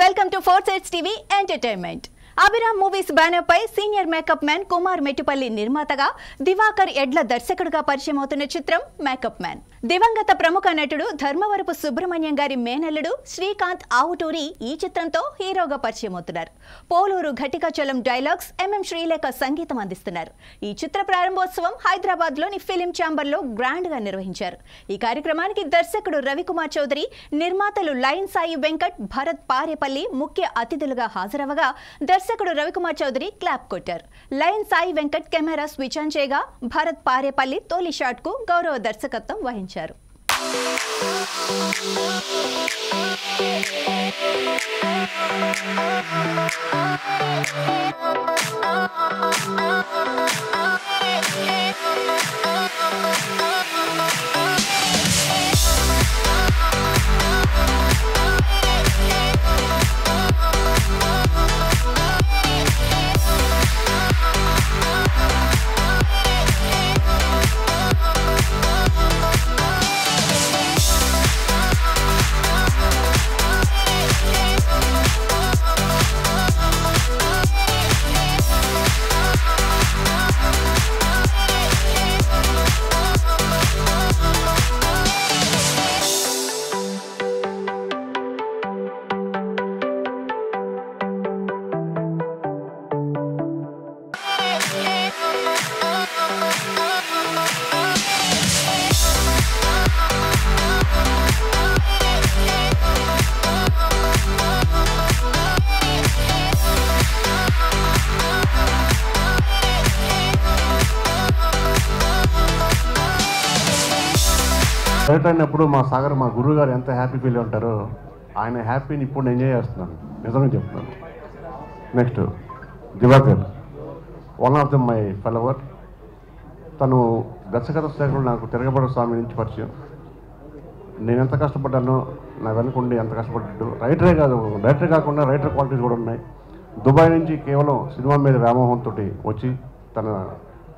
Welcome to Four Sides TV Entertainment. Abhiram movies banner పై senior makeup man Kumar Mettupalli నిర్మాతగా దివాకర్ ఎడ్ల దర్శకుడిగా పరిచయం అవుతున్న చిత్రం మేకప్ మ్యాన్. దివంగత ప్రముఖ నటుడు ధర్మవరపు సుబ్రహ్మణ్యం గారి మేనల్లుడు శ్రీకాంత్ ఆవుటూరి ఈ చిత్రంతో హీరోగా పరిచయం అవుతున్నారు. పోలూరు ఘటికాచలం డైలాగ్స్ ఎంఎం శ్రీలేఖ సంగీతం అందిస్తున్నారు. ఈ చిత్ర ప్రారంభోత్సవం హైదరాబాద్ లోని ఫిలిం ఛాంబర్ లో గ్రాండ్ గా నిర్వహించారు. ఈ కార్యక్రమానికి దర్శకుడు రవికుమార్ చౌదరి, నిర్మాతలు లైన్ సాయి వెంకట్, భరత్ పారేపల్లి ముఖ్య అతిథులుగా హాజరవగా దర్శకుడు రవికుమార్ చౌదరి క్లాప్ కొట్టారు. Line Sai Venkat camera switch on చేయగా భరత్ పారేపల్లి తొలి షాట్ కు గౌరవ దర్శకత్వం వహించారు. రైట్ అయినప్పుడు మా సాగర్ మా గురువు గారు ఎంత హ్యాపీ ఫీల్ ఉంటారో ఆయన హ్యాపీని ఇప్పుడు నేను ఎంజాయ్ చేస్తున్నాను, నిజంగా చెప్తున్నాను. Next Diwakar, one of the my follower. తను దర్శకత్వ శాఖలో నాకు తిరగబడ స్వామి నుంచి పరిచయం. నేను ఎంత కష్టపడ్డానో నా వెనుకుండి ఎంత కష్టపడ్డాడు. రైటరే కాకుండా రైటర్ క్వాలిటీస్ కూడా ఉన్నాయి. దుబాయ్ నుంచి కేవలం సినిమా మీద వ్యామోహంతో వచ్చి తన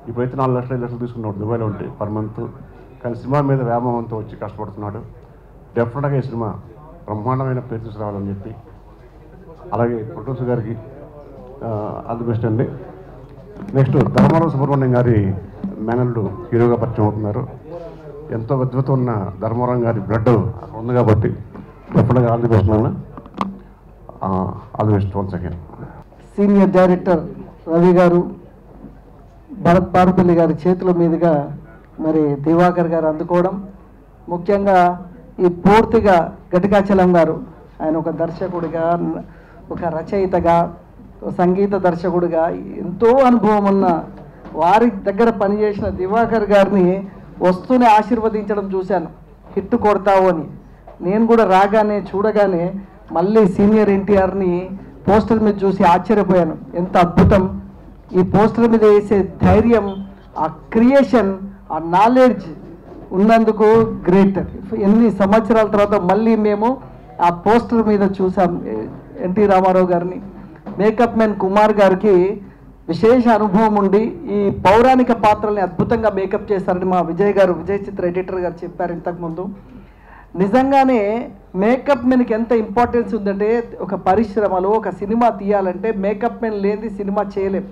ఇప్పుడైతే 4 లక్షలు 5 లక్షలు తీసుకున్నాడు దుబాయ్లో ఉంటే పర్ మంత్. కానీ సినిమా మీద వ్యామోహంతో వచ్చి కష్టపడుతున్నాడు. డెఫినెట్గా ఈ సినిమా బ్రహ్మాండమైన పేరు తీసుకురావాలని చెప్పి, అలాగే ప్రొడ్యూసర్ గారికి ఆల్ ది బెస్ట్ అండి. నెక్స్ట్ ధర్మవరం సుబ్రహ్మణ్యం గారి మేనల్లుడు హీరోగా పరిచయం అవుతున్నారు. ఎంతో అద్భుతం ఉన్న ధర్మవరం గారి బ్లడ్ ఉంది కాబట్టి డెఫినెట్గా ఆల్ ది బెస్ట్ నాన్న, all the best once again. Senior director Ravi గారు, భరత్ పారుపల్లి గారి చేతుల మీదుగా మరి దివాకర్ గారు అందుకోవడం, ముఖ్యంగా ఈ పూర్తిగా ఘటికాచలం గారు ఆయన ఒక దర్శకుడిగా, ఒక రచయితగా, సంగీత దర్శకుడిగా ఎంతో అనుభవం ఉన్న వారి దగ్గర పనిచేసిన దివాకర్ గారిని వస్తూనే ఆశీర్వదించడం చూశాను. హిట్ కొడతావు అని నేను కూడా రాగానే చూడగానే మళ్ళీ సీనియర్ ఎన్టీఆర్ని పోస్టర్ మీద చూసి ఆశ్చర్యపోయాను. ఎంత అద్భుతం! ఈ పోస్టర్ మీద వేసే ధైర్యం, ఆ క్రియేషన్, ఆ నాలెడ్జ్ ఉన్నందుకు గ్రేట్. ఎన్ని సంవత్సరాల తర్వాత మళ్ళీ మేము ఆ పోస్టర్ మీద చూసాం ఎన్టీ రామారావు గారిని. మేకప్ మ్యాన్ కుమార్ గారికి విశేష అనుభవం ఉండి ఈ పౌరాణిక పాత్రల్ని అద్భుతంగా మేకప్ చేస్తారని మా విజయ్ చిత్ర ఎడిటర్ గారు చెప్పారు ఇంతకుముందు. నిజంగానే మేకప్ మెన్కి ఎంత ఇంపార్టెన్స్ ఉందంటే, ఒక పరిశ్రమలో ఒక సినిమా తీయాలంటే మేకప్ మెన్ లేనిది సినిమా చేయలేం.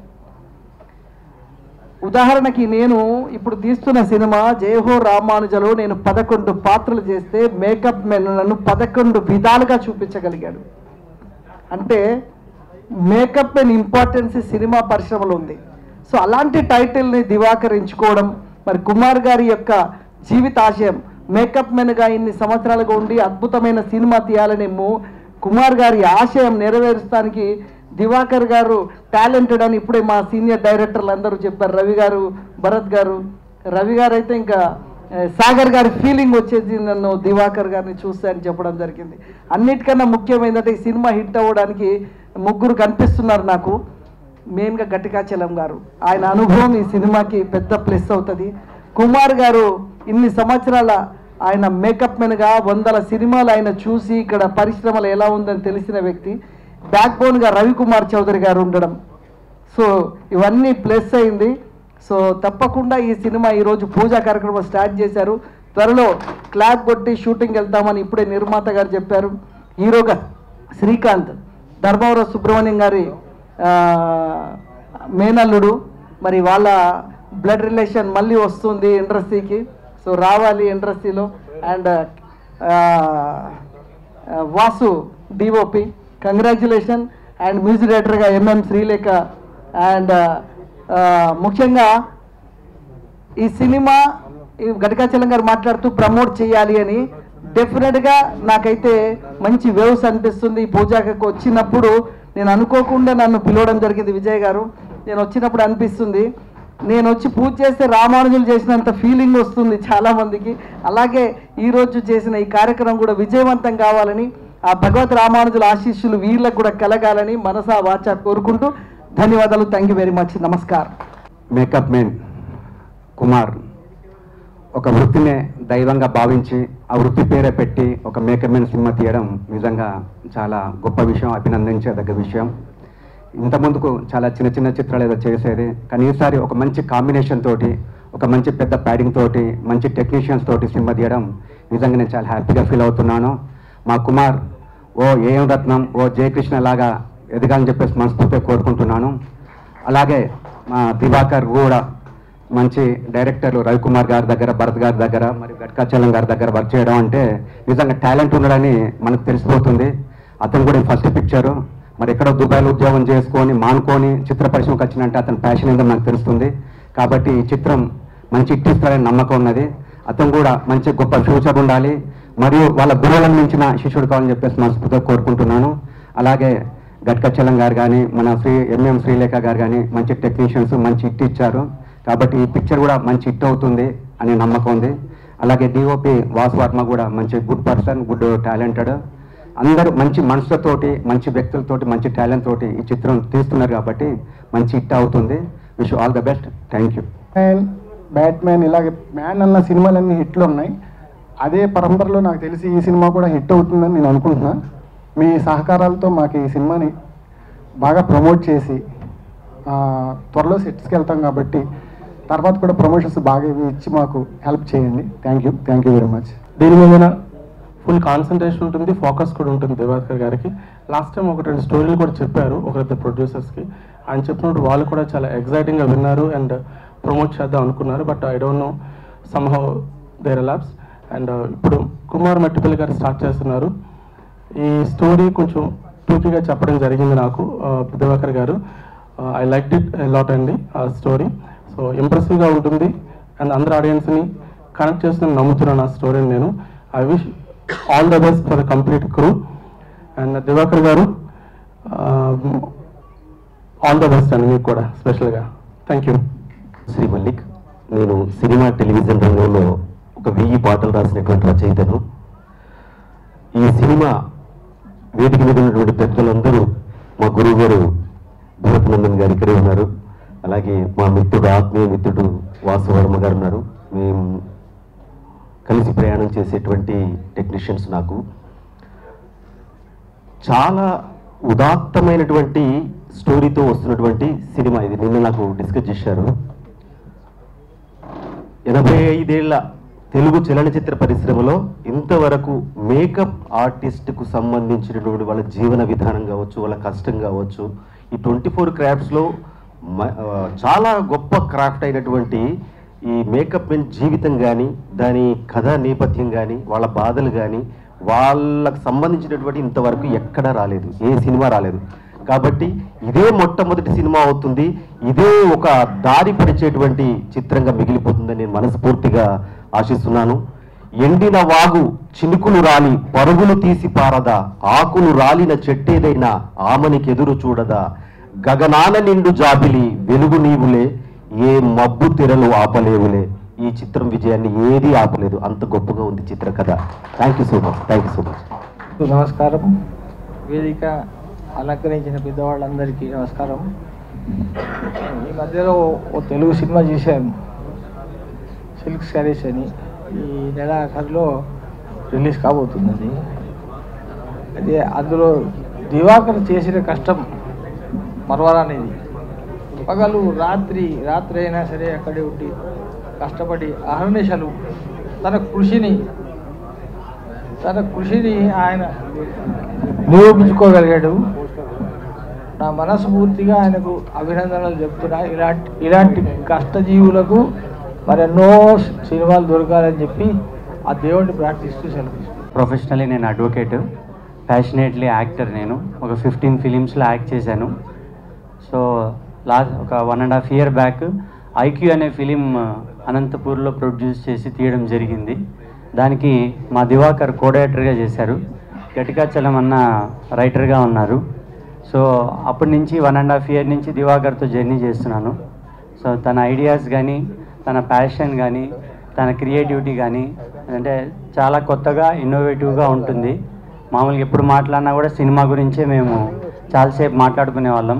ఉదాహరణకి నేను ఇప్పుడు తీస్తున్న సినిమా జయహో రామానుజలో నేను 11 పాత్రలు చేస్తే మేకప్ మెన్ నన్ను 11 విధాలుగా చూపించగలిగాడు. అంటే మేకప్ మెన్ ఇంపార్టెన్స్ సినిమా పరిశ్రమలో ఉంది. సో అలాంటి టైటిల్ని దివాకర్ ఎంచుకోవడం, మరి కుమార్ గారి యొక్క జీవితాశయం మేకప్ మెన్గా ఇన్ని సంవత్సరాలుగా ఉండి అద్భుతమైన సినిమా తీయాలని కుమార్ గారి ఆశయం నెరవేర్చడానికి దివాకర్ గారు టాలెంటెడ్ అని ఇప్పుడే మా సీనియర్ డైరెక్టర్లు అందరూ చెప్పారు. రవి గారు, భరత్ గారు. రవి గారు అయితే ఇంకా సాగర్ గారి ఫీలింగ్ వచ్చేది నన్ను దివాకర్ గారిని చూస్తే అని చెప్పడం జరిగింది. అన్నిటికన్నా ముఖ్యమైనది ఈ సినిమా హిట్ అవ్వడానికి ముగ్గురు కనిపిస్తున్నారు నాకు. మెయిన్గా ఘటికాచలం గారు, ఆయన అనుభవం ఈ సినిమాకి పెద్ద ప్లస్ అవుతుంది. కుమార్ గారు ఇన్ని సంవత్సరాల ఆయన మేకప్ మెన్గా 100 సినిమాలు ఆయన చూసి ఇక్కడ పరిశ్రమలు ఎలా ఉందని తెలిసిన వ్యక్తి. బ్యాక్ బోన్గా రవికుమార్ చౌదరి గారు ఉండడం, సో ఇవన్నీ ప్లస్ అయింది. సో తప్పకుండా ఈ సినిమా ఈరోజు పూజా కార్యక్రమం స్టార్ట్ చేశారు. త్వరలో క్లాప్ కొట్టి షూటింగ్ వెళ్తామని ఇప్పుడే నిర్మాత గారు చెప్పారు. శ్రీకాంత్ ధర్మవరం సుబ్రహ్మణ్యం గారి మేనల్లుడు. మరి వాళ్ళ బ్లడ్ రిలేషన్ మళ్ళీ వస్తుంది ఇండస్ట్రీకి, సో రావాలి ఇండస్ట్రీలో. And Vasu DOP congratulation. And music డైరెక్టర్గా ఎంఎం శ్రీలేఖ. అండ్ ముఖ్యంగా ఈ సినిమా గడికాచలం గారు మాట్లాడుతూ ప్రమోట్ చేయాలి అని, డెఫినెట్గా నాకైతే మంచి వేవ్స్ అనిపిస్తుంది. ఈ పూజకి వచ్చినప్పుడు నేను అనుకోకుండా నన్ను పిలవడం జరిగింది విజయ్ గారు. నేను వచ్చినప్పుడు అనిపిస్తుంది నేను వచ్చి పూజ చేస్తే రామానుజులు చేసినంత ఫీలింగ్ వస్తుంది చాలామందికి. అలాగే ఈరోజు చేసిన ఈ కార్యక్రమం కూడా విజయవంతం కావాలని, ఆ భగవత్ రామానుజుల ఆశీస్సులు వీళ్ళకు కూడా కలగాలని మనసా వాచా కోరుకుంటూ ధన్యవాదాలు. Thank you very much. నమస్కారం. మేకప్ మ్యాన్ కుమార్ ఒక వృత్తినే దైవంగా భావించి ఆ వృత్తి పేరే పెట్టి ఒక మేకప్ మ్యాన్ సినిమా తీయడం నిజంగా చాలా గొప్ప విషయం, అభినందించదగ్గ విషయం. ఇంతకుముందుకు చాలా చిన్న చిన్న చిత్రాలు ఏదో చేసేది, కానీ ఈసారి ఒక మంచి కాంబినేషన్ తోటి, ఒక మంచి పెద్ద ప్యాడింగ్ తోటి, మంచి టెక్నీషియన్స్ తోటి సినిమా తీయడం నిజంగా నేను చాలా హ్యాపీగా ఫీల్ అవుతున్నాను. మా కుమార్ ఓ ఏఎం రత్నం, ఓ జయకృష్ణ లాగా ఎదగాలని చెప్పేసి మనస్ఫూర్తిగా కోరుకుంటున్నాను. అలాగే మా దివాకర్ కూడా మంచి డైరెక్టర్లు రవికుమార్ గారి దగ్గర, భరత్ గారి దగ్గర, మరి గట్కాచలం గారి దగ్గర వర్క్ చేయడం అంటే నిజంగా టాలెంట్ ఉండడని మనకు తెలిసిపోతుంది. అతను కూడా ఫస్ట్ పిక్చరు, మరి ఎక్కడో దుబాయ్లో ఉద్యోగం చేసుకొని మానుకొని చిత్ర పరిశ్రమకు వచ్చినంటే అతని ప్యాషన్ ఏందో నాకు తెలుస్తుంది. కాబట్టి ఈ చిత్రం మంచి ఇట్టిస్తారని నమ్మకం ఉన్నది. అతను కూడా మంచి గొప్ప ఫ్యూచర్ ఉండాలి, మరియు వాళ్ళ గురువులను మించిన శిష్యుడు కావాలని చెప్పేసి మనస్ఫూర్తిగా కోరుకుంటున్నాను. అలాగే గట్కాచలం గారు కానీ, మన ఎంఎం శ్రీలేఖ గారు కానీ మంచి టెక్నీషియన్స్, మంచి హిట్ ఇచ్చారు. కాబట్టి ఈ పిక్చర్ కూడా మంచి హిట్ అవుతుంది అనే నమ్మకం ఉంది. అలాగే డిఓపి వాసు వర్మ కూడా మంచి గుడ్ పర్సన్, గుడ్ టాలెంటెడ్. అందరూ మంచి మనసులతోటి, మంచి వ్యక్తులతోటి, మంచి టాలెంట్ తోటి ఈ చిత్రం తీస్తున్నారు కాబట్టి మంచి హిట్ అవుతుంది. Wish all the best. Thank you. Batman ఇలాగే మ్యాన్ అన్న సినిమాలన్నీ హిట్లు ఉన్నాయి. అదే పరంపరలో నాకు తెలిసి ఈ సినిమా కూడా హిట్ అవుతుందని నేను అనుకుంటున్నా. మీ సహకారాలతో మాకు ఈ సినిమాని బాగా ప్రమోట్ చేసి త్వరలో సెట్స్కి వెళ్తాం కాబట్టి తర్వాత కూడా ప్రమోషన్స్ బాగా ఇచ్చి మాకు హెల్ప్ చేయండి. Thank you very much. దీని మీద ఫుల్ కాన్సన్ట్రేషన్ ఉంటుంది, ఫోకస్ కూడా ఉంటుంది దివాకర్ గారికి. లాస్ట్ టైం 1-2 స్టోరీలు కూడా చెప్పారు ఒకరిద్దరు ప్రొడ్యూసర్స్కి. ఆయన చెప్పినప్పుడు వాళ్ళు కూడా చాలా ఎగ్జైటింగ్గా విన్నారు అండ్ ప్రమోట్ చేద్దాం అనుకున్నారు. But I don't know, somehow there relapse. And ఇప్పుడు కుమార్ మెట్టిపల్లి గారు స్టార్ట్ చేస్తున్నారు. ఈ స్టోరీ కొంచెం టూకీగా చెప్పడం జరిగింది నాకు దివాకర్ గారు. ఐ లైక్ ఇట్ లాట్ అండి ఆ స్టోరీ. సో ఇంప్రెసివ్గా ఉంటుంది అండ్ అందరు ఆడియన్స్ని కనెక్ట్ చేస్తుందని నమ్ముతున్నాను ఆ స్టోరీని నేను. I wish all the best for the complete crew. And Divakar garu all the best అండి మీకు కూడా స్పెషల్గా. Thank you. శ్రీ మల్లిక్, నేను సినిమా టెలివిజన్ రంగంలో ఒక 1000 పాటలు రాసినటువంటి రచయితను. ఈ సినిమా వేదిక మీద ఉన్నటువంటి పెద్దలందరూ మా గురువు గారు భరత్ నందన్ గారు ఇక్కడే ఉన్నారు. అలాగే మా మిత్రుడు, ఆత్మీయ మిత్రుడు వాసు వర్మ గారు ఉన్నారు. మేము కలిసి ప్రయాణం చేసేటువంటి టెక్నీషియన్స్. నాకు చాలా ఉదాత్తమైనటువంటి స్టోరీతో వస్తున్నటువంటి సినిమా ఇది. నిన్న నాకు డిస్కస్ చేశారు. 85 ఏళ్ల తెలుగు చలనచిత్ర పరిశ్రమలో ఇంతవరకు మేకప్ ఆర్టిస్ట్కు సంబంధించినటువంటి వాళ్ళ జీవన విధానం కావచ్చు, వాళ్ళ కష్టం కావచ్చు, ఈ 24 క్రాఫ్ట్స్లో చాలా గొప్ప క్రాఫ్ట్ అయినటువంటి ఈ మేకప్ మెన్ జీవితం కానీ, దాని కథా నేపథ్యం కానీ, వాళ్ళ బాధలు కానీ, వాళ్ళకు సంబంధించినటువంటి ఇంతవరకు ఎక్కడా రాలేదు, ఏ సినిమా రాలేదు. కాబట్టి ఇదే మొట్టమొదటి సినిమా అవుతుంది. ఇదే ఒక దారి పరిచేటువంటి చిత్రంగా మిగిలిపోతుందని నేను మనస్ఫూర్తిగా ఆశిస్తున్నాను. ఎండిన వాగు చినుకులు రాలి పరుగులు తీసి పారదా, ఆకులు రాలిన చెట్టేదైనా ఆమనికి ఎదురు చూడదా, గగనాన నిండు జాబిలి వెలుగు నీవులే, ఏ మబ్బు తెరలు ఆపలేవులే. ఈ చిత్రం విజయాన్ని ఏది ఆపలేదు, అంత గొప్పగా ఉంది చిత్రకథ. Thank you so much. Thank you so much. నమస్కారం. వేదిక అలంకరించిన పెద్దవాళ్ళందరికీ నమస్కారం. ఈ మధ్యలో ఓ తెలుగు సినిమా చేశాను, సిల్క్ శారీస్ అని. ఈ నెలాఖరులో రిలీజ్ కాబోతున్నది. అయితే అందులో దివాకర్ చేసిన కష్టం మరవరానిది. పగలు రాత్రి అయినా సరే అక్కడే ఉండి కష్టపడి అహర్నిశలు తన కృషిని తన కృషిని ఆయన నిరూపించుకోగలిగాడు. నా మనస్ఫూర్తిగా ఆయనకు అభినందనలు చెప్తున్నా. ఇలాంటి కష్టజీవులకు మరెన్నో సినిమాలు దొరకాలని చెప్పి ఆ దేవుడిని ప్రార్థిస్తూ సెలవిస్తాను. ప్రొఫెషనల్లీ నేను అడ్వకేట్, ప్యాషనేట్లీ యాక్టర్. నేను ఒక 15 ఫిలిమ్స్లో యాక్ట్ చేశాను. సో ఒక 1.5 year బ్యాక్ ఐక్యూ అనే ఫిలిం అనంతపూర్లో ప్రొడ్యూస్ చేసి తీయడం జరిగింది. దానికి మా దివాకర్ కో డైరెక్టర్గా చేశారు, గటికాచలం అన్న రైటర్గా ఉన్నారు. సో అప్పటి నుంచి 1.5 year నుంచి దివాకర్తో జర్నీ చేస్తున్నాను. సో తన ఐడియాస్ కానీ, తన ప్యాషన్ కానీ, తన క్రియేటివిటీ కానీ అంటే చాలా కొత్తగా ఇన్నోవేటివ్గా ఉంటుంది. మామూలుగా ఎప్పుడు మాట్లాడినా కూడా సినిమా గురించే మేము చాలాసేపు మాట్లాడుకునే వాళ్ళం.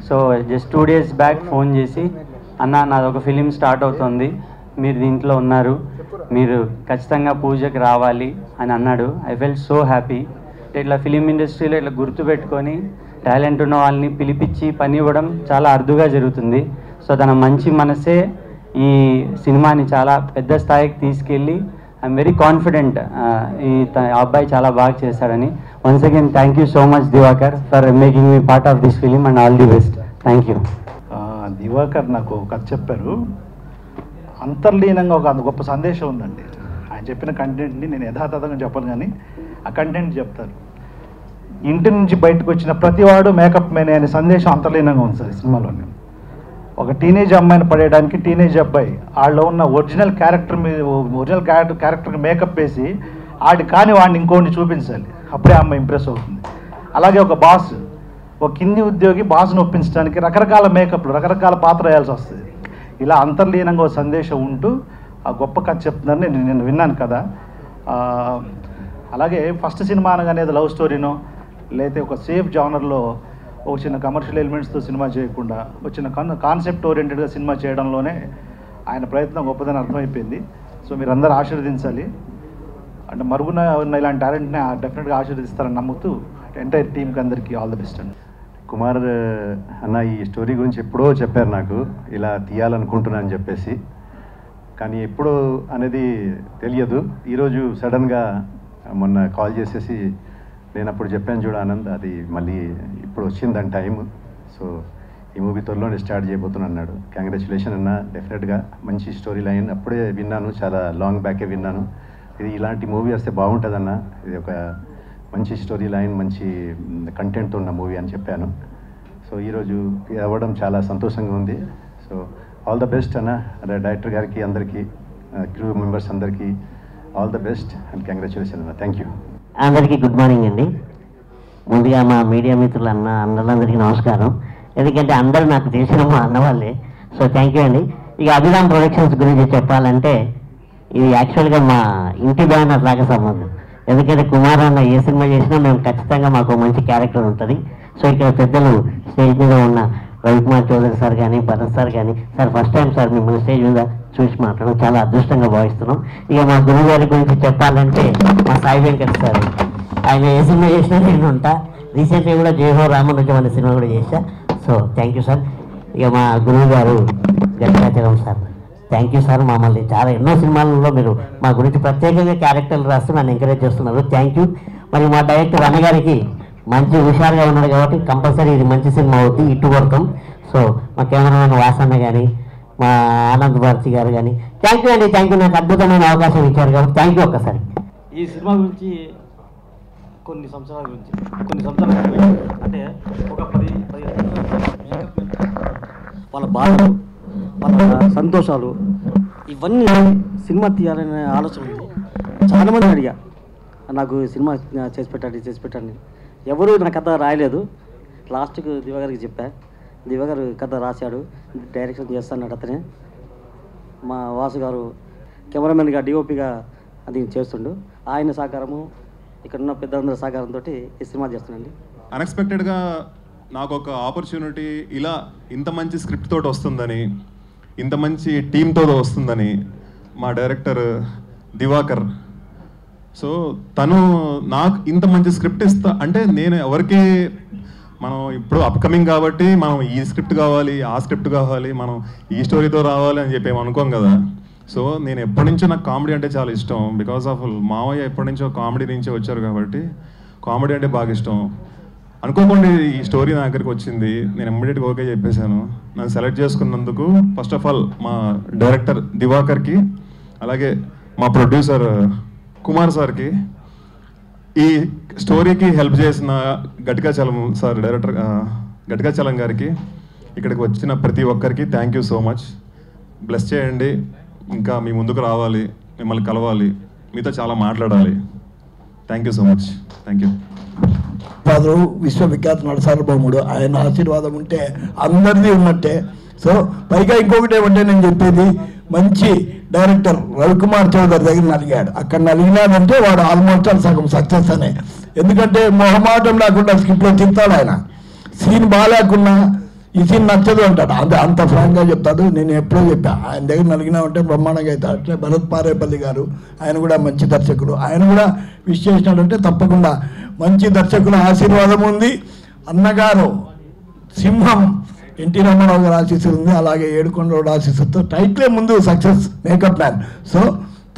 So just 2 days back phone చేసి, అన్న నాది ఒక ఫిలిం స్టార్ట్ అవుతుంది, మీరు దీంట్లో ఉన్నారు, మీరు ఖచ్చితంగా పూజకి రావాలి అని అన్నాడు. I felt so happy. ఇట్లా ఫిలిం ఇండస్ట్రీలో ఇట్లా గుర్తుపెట్టుకొని టాలెంట్ ఉన్న వాళ్ళని పిలిపించి పని ఇవ్వడం చాలా అరుదుగా జరుగుతుంది. సో తన మంచి మనసే ఈ సినిమాని చాలా పెద్ద స్థాయికి తీసుకెళ్ళి ఐఎమ్ వెరీ కాన్ఫిడెంట్ ఈ అబ్బాయి చాలా బాగా చేశాడని. Once again thank you so much Divakar for making me part of this film and all the best. Thank you. Divakar నాకు కథ చెప్పారు. అంతర్లీనంగా ఒక అంత గొప్ప సందేశం ఉందండి. ఆయన చెప్పిన కంటెంట్ని నేను యథాతథంగా చెప్పను, కానీ ఆ కంటెంట్ చెప్తారు. ఇంటి నుంచి బయటకు వచ్చిన ప్రతివాడు మేకప్ మేనే అనే సందేశం అంతర్లీనంగా ఉంది సార్ ఈ సినిమాలోని. ఒక టీనేజ్ అమ్మాయిని పడేయడానికి టీనేజ్ అబ్బాయి వాళ్ళలో ఉన్న ఒరిజినల్ క్యారెక్టర్కి మేకప్ వేసి ఆడి కాని వాడిని ఇంకోటి చూపించాలి, అప్పుడే అమ్మాయి ఇంప్రెస్ అవుతుంది. అలాగే ఒక బాస్, ఒక కింది ఉద్యోగి బాస్ను ఒప్పించడానికి రకరకాల మేకప్లు, రకరకాల పాత్ర వేయాల్సి వస్తుంది. ఇలా అంతర్లీనంగా ఒక సందేశం ఉంటూ ఆ గొప్ప కథ చెప్తుందని నేను విన్నాను కదా. అలాగే ఫస్ట్ సినిమా అనగానే లవ్ స్టోరీనో లేకపోతే ఒక సేఫ్ జానర్లో ఒక చిన్న కమర్షియల్ ఎలిమెంట్స్తో సినిమా చేయకుండా వచ్చిన కాన్సెప్ట్ ఓరియంటెడ్గా సినిమా చేయడంలోనే ఆయన ప్రయత్నం గొప్పదని అర్థమైపోయింది. సో మీరు అందరూ ఆశీర్వదించాలి. అంటే మరుగున ఉన్న ఇలాంటి టాలెంట్ని డెఫినెట్గా ఆశీర్వదిస్తారని నమ్ముతూ ఎంటైర్ టీంకి అందరికీ ఆల్ ది బెస్ట్ అండి. కుమార్ అన్న ఈ స్టోరీ గురించి ఎప్పుడో చెప్పారు నాకు, ఇలా తీయాలనుకుంటున్నా అని చెప్పేసి, కానీ ఎప్పుడో అనేది తెలియదు. ఈరోజు సడన్గా మొన్న కాల్ చేసేసి నేను అప్పుడు చెప్పాను చూడ ఆనంద్, అది మళ్ళీ ఇప్పుడు వచ్చిందని టైం, సో ఈ మూవీ త్వరలోనే స్టార్ట్ చేయబోతున్నా అన్నాడు. కంగ్రాచులేషన్ అన్న, డెఫినెట్గా మంచి స్టోరీ లైన్ అప్పుడే విన్నాను, చాలా లాంగ్ బ్యాకే విన్నాను. ఇది ఇలాంటి మూవీ వస్తే బాగుంటుందన్న, ఇది ఒక మంచి స్టోరీ లైన్, మంచి కంటెంట్తో ఉన్న మూవీ అని చెప్పాను. సో ఈరోజు అవ్వడం చాలా సంతోషంగా ఉంది. సో ఆల్ ద బెస్ట్ అన్న, డైరెక్టర్ గారికి, అందరికీ, క్రూ మెంబర్స్ అందరికీ all the best and congratulation అన్న. Thank you. అందరికీ గుడ్ మార్నింగ్ అండి. ముందుగా మా మీడియా మిత్రులు అందరికీ నమస్కారం. ఎందుకంటే అందరూ నాకు తెలిసిన మా అన్నవాళ్ళే. సో థ్యాంక్ యూ అండి. ఇక అభిరామ్ ప్రొడక్షన్స్ గురించి చెప్పాలంటే ఇది యాక్చువల్గా మా ఇంటి బ్యానర్ లాగా సంబంధం. ఎందుకంటే కుమార్ అన్న ఏ సినిమా చేసినా మేము ఖచ్చితంగా మాకు మంచి క్యారెక్టర్ ఉంటుంది. సో ఇక్కడ పెద్దలు స్టేజ్ మీద ఉన్న రవికుమార్ చౌదరి సార్ కానీ, భరత్ సార్ కానీ, సార్ ఫస్ట్ టైం సార్ మిమ్మల్ని స్టేజ్ మీద చూసి మాట్లాడడం చాలా అదృష్టంగా భావిస్తున్నాం. ఇక మా గురువు గారి గురించి చెప్పాలంటే మా సాయి వెంకట్ సార్, ఆయన ఏ సినిమా చేసినా నేను ఉంటా. రీసెంట్గా కూడా జయహో రామనుజం అనే సినిమా కూడా చేశా. So thank you sir. ఇక మా గురువు గారు గట్టాచలం సార్, థ్యాంక్ యూ సార్. మమ్మల్ని చాలా ఎన్నో సినిమాలలో మీరు మా గురించి ప్రత్యేకంగా క్యారెక్టర్లు రాస్తూ నన్ను ఎంకరేజ్ చేస్తున్నారు. Thank you. మరి మా డైరెక్టర్ అన్నగారికి మంచి హుషారుగా ఉన్నాడు కాబట్టి కంపల్సరీ ఇది మంచి సినిమా అవుతుంది, ఇటు కొడతాం. సో మా కెమెరామెన్ వాసన్న కానీ, మా ఆనంద్ భారతి గారు కానీ థ్యాంక్ యూ అండి. థ్యాంక్ యూ, నాకు అద్భుతమైన అవకాశం ఇచ్చారు కాబట్టి థ్యాంక్ యూ ఒక్కసారి. ఈ సినిమా గురించి కొన్ని సంవత్సరాల అంటే ఒక 10 వాళ్ళ బాధలు, వాళ్ళ సంతోషాలు, ఇవన్నీ సినిమా తీయాలనే ఆలోచన ఉంది. చాలామంది అడిగా, నాకు సినిమా చేసి పెట్టండి. ఎవరు నా కథ రాయలేదు. లాస్ట్కి దివాగారికి చెప్పా, దివాగారు కథ రాశాడు, డైరెక్షన్ చేస్తాడు అతనే. మా వాసు గారు కెమెరామెన్గా, డిఓపిగా అది చేస్తుండు. ఆయన సహకారము, ఇక్కడ ఉన్న పెద్దలందరి సహకారంతో ఈ సినిమా చేస్తున్నాండి. అన్ఎక్స్పెక్టెడ్గా నాకు ఒక ఆపర్చునిటీ ఇలా ఇంత మంచి స్క్రిప్ట్ తోటి వస్తుందని, ఇంత మంచి టీంతో వస్తుందని మా డైరెక్టర్ దివాకర్, సో తను నాకు ఇంత మంచి స్క్రిప్ట్ ఇస్తా అంటే, నేను ఎవరికి మనం ఇప్పుడు అప్కమింగ్ కాబట్టి మనం ఈ స్క్రిప్ట్ కావాలి, ఆ స్క్రిప్ట్ కావాలి, మనం ఈ స్టోరీతో రావాలి అని చెప్పి అనుకోం కదా. సో నేను ఎప్పటి నుంచో నాకు కామెడీ అంటే చాలా ఇష్టం. బికాస్ ఆఫ్ మావయ్య ఎప్పటి నుంచో కామెడీ నుంచే వచ్చారు కాబట్టి కామెడీ అంటే బాగా ఇష్టం. అనుకోకుండా ఈ స్టోరీ నా దగ్గరికి వచ్చింది. నేను ఇమ్మీడియట్గా ఓకే చెప్పేశాను. నన్ను సెలెక్ట్ చేసుకున్నందుకు ఫస్ట్ ఆఫ్ ఆల్ మా డైరెక్టర్ దివాకర్కి, అలాగే మా ప్రొడ్యూసర్ కుమార్ సార్కి, ఈ స్టోరీకి హెల్ప్ చేసిన గట్టికాచలం సార్, డైరెక్టర్ గట్టికాచలం గారికి, ఇక్కడికి వచ్చిన ప్రతి ఒక్కరికి thank you so much. Bless చేయండి. ఇంకా మీ ముందుకు రావాలి, మిమ్మల్ని కలవాలి, మీతో చాలా మాట్లాడాలి. Thank you so much. Thank you. Father విశ్వవిఖ్యాత నరసార్వభౌముడు, ఆయన ఆశీర్వాదం ఉంటే అందరిది ఉన్నట్టే. సో పైగా ఇంకొకటి ఏమంటే నేను చెప్పేది, మంచి డైరెక్టర్ రవికుమార్ చౌదరి దగ్గర నలిగాడు. అక్కడ నలిగినాడంటే వాడు ఆల్మోస్ట్ సగం సక్సెస్ అనే. ఎందుకంటే మొహమాటం లేకుండా స్క్రిప్ట్లో తింటాడు ఆయన. సీన్ బాగాలేకున్నా ఈ సీన్ నచ్చదు అంటాడు, అంత ఫ్రాంక్గా చెప్తాడు. నేను ఎప్పుడో చెప్పా, ఆయన దగ్గర నలిగినామంటే బ్రహ్మాండంగా అవుతాడు. అట్లే భరత్ పారేపల్లి గారు, ఆయన కూడా మంచి దర్శకుడు. ఆయన కూడా విష్ చేసినాడంటే తప్పకుండా మంచి దర్శకుల ఆశీర్వాదం ఉంది. అన్నగారు సింహం ఎన్టీ రామారావు గారు ఆశీస్సు ఉంది, అలాగే ఏడుకొండరావు ఆశీస్సుతో టైటిలే ముందు సక్సెస్ మేకప్ మ్యాన్. సో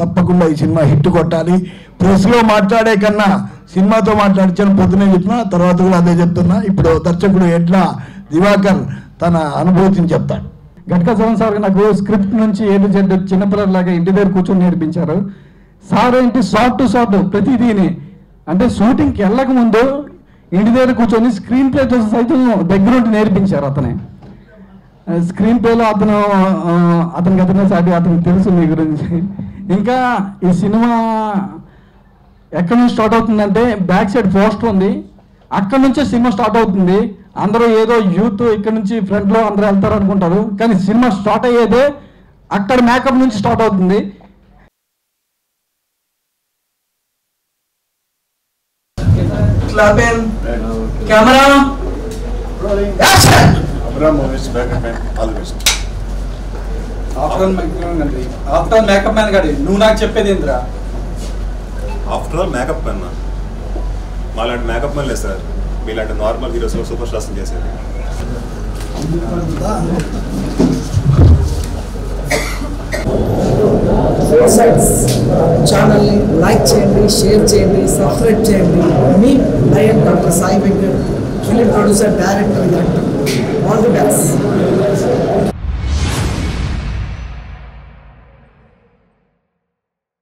తప్పకుండా ఈ సినిమా హిట్ కొట్టాలి. ప్రెస్లో మాట్లాడే కన్నా సినిమాతో మాట్లాడించాను, పొద్దునే చెప్పినా, తర్వాత కూడా అదే చెప్తున్నా. ఇప్పుడు దర్శకుడు ఎడ్ల దివాకర్ తన అనుభూతిని చెప్తాడు. గట్కాచలం సార్ నాకు స్క్రిప్ట్ నుంచి ఏడు జెడ్ చిన్నపిల్లలాగా ఇంటి దగ్గర కూర్చొని నేర్పించారు. సార్ ఏంటి షార్ట్ టు షార్ట్ ప్రతిదీని, అంటే షూటింగ్కి వెళ్ళక ముందు ఇంటి దగ్గర కూర్చొని స్క్రీన్ ప్లేతో సైతం దగ్గరుండి నేర్పించారు. అతనే స్క్రీన్ ప్లేలో అతనికి సాటి అతనికి తెలుసు మీ గురించి. ఇంకా ఈ సినిమా ఎక్కడి నుంచి స్టార్ట్ అవుతుందంటే బ్యాక్ సైడ్ పోస్టర్ ఉంది, అక్కడ నుంచే సినిమా స్టార్ట్ అవుతుంది. అందరూ ఏదో యూత్ ఇక్కడ నుంచి ఫ్రంట్లో అందరూ వెళ్తారు అనుకుంటారు, కానీ సినిమా స్టార్ట్ అయ్యేదే అక్కడ మేకప్ నుంచి స్టార్ట్ అవుతుంది. కెమెరా ఆఫ్టర్ మేకప్ మ్యాన్ గాడి నువ్వు నాకు చెప్పేది ఏంద్రా? ఆఫ్టర్ ఆల్ మేకప్ మ్యాన్ మాలాంటి మేకప్ మ్యాన్ లేదు సార్, మీలాంటి నార్మల్ హీరోస్ సూపర్ స్టార్స్ చేసేది. ఛానల్ని లైక్ చేయండి, షేర్ చేయండి, సబ్స్క్రైబ్ చేయండి. మీ lion doctor Sai Venkat, film producer, director, actor. All the best.